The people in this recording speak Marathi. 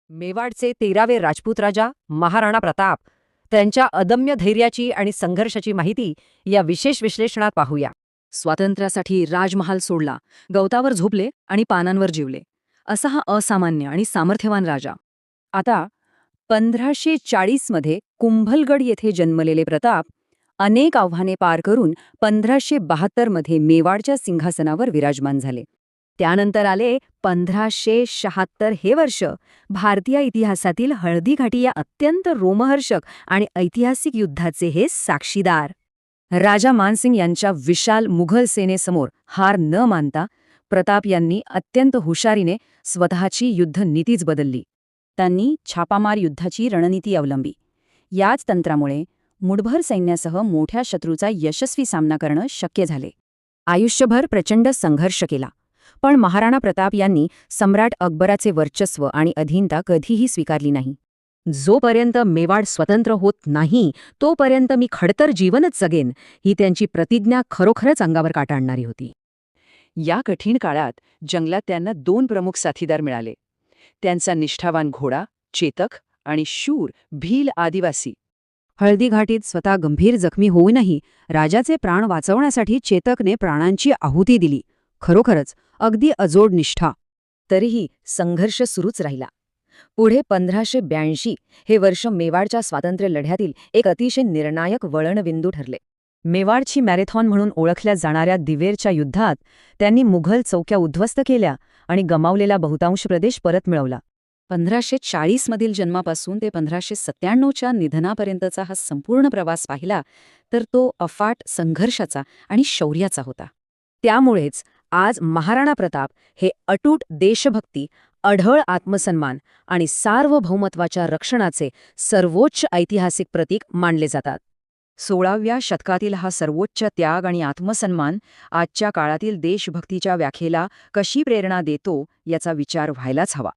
मेवाडचे 13वे राजपूत राजा महाराणा प्रताप त्यांच्या अदम्य धैर्याची आणि संघर्षाची माहिती या विशेष विश्लेषणात पाहूया. स्वातंत्र्यासाठी राजमहाल सोडला, गवतावर झोपले आणि पानांवर जीवले, असा हा असामान्य आणि सामर्थ्यवान राजा. आता 1540 मध्ये कुंभलगड येथे जन्मलेले प्रताप अनेक आव्हाने पार करून 1572 मध्ये मेवाडच्या सिंहासनावर विराजमान झाले. त्यानंतर आले 1576 हे वर्ष, भारतीय इतिहासातील हळदीघाटी या अत्यंत रोमहर्षक आणि ऐतिहासिक युद्धाचे हे साक्षीदार. राजा मानसिंग यांच्या विशाल मुघल सेनेसमोर हार न मानता प्रताप यांनी अत्यंत हुशारीने स्वतःची युद्धनीतीच बदलली. त्यांनी छापामार युद्धाची रणनीती अवलंबी. याच तंत्रामुळे मुठभर सैन्यासह मोठ्या शत्रूचा यशस्वी सामना करणं शक्य झाले. आयुष्यभर प्रचंड संघर्ष केला, पण महाराणा प्रताप यांनी सम्राट अकबराचे वर्चस्व आणि अधीनता कधीही स्वीकारली नाही. जोपर्यंत मेवाड स्वतंत्र होत नाही तोपर्यंत मी खडतर जीवनच जगेन, ही त्यांची प्रतिज्ञा खरोखरच अंगावर काटा आणणारी होती. या कठीण काळात जंगलात त्यांना 2 प्रमुख साथीदार मिळाले. त्यांचा निष्ठावान घोडा चेतक आणि शूर भील आदिवासी. हळदीघाटीत स्वतः गंभीर जखमी होऊनही राजाचे प्राण वाचवण्यासाठी चेतकने प्राणांची आहुती दिली. खरोखरच अगदी अजोड निष्ठा. तरीही संघर्ष सुरूच राहिला. पुढे 1582 हे वर्ष मेवाडच्या स्वातंत्र्य लढ्यातील एक अतिशय निर्णायक वळणबिंदू ठरले. मेवाडची मॅरेथॉन म्हणून ओळखल्या जाणाऱ्या दिवेरच्या युद्धात त्यांनी मुघल चौक्या उद्ध्वस्त केल्या आणि गमावलेला बहुतांश प्रदेश परत मिळवला. 1540 मधील जन्मापासून ते 1597च्या निधनापर्यंतचा हा संपूर्ण प्रवास पाहिला तर तो अफाट संघर्षाचा आणि शौर्याचा होता. त्यामुळेच आज महाराणा प्रताप हे अटूट देशभक्ती, अढळ आत्मसन्मान आणि सार्वभौमत्वाच्या रक्षणाचे सर्वोच्च ऐतिहासिक प्रतीक मानले जातात. 16व्या शतकातील हा सर्वोच्च त्याग आणि आत्मसन्मान आजच्या काळातील देशभक्तीच्या व्याख्येला कशी प्रेरणा देतो याचा विचार व्हायलाच हवा.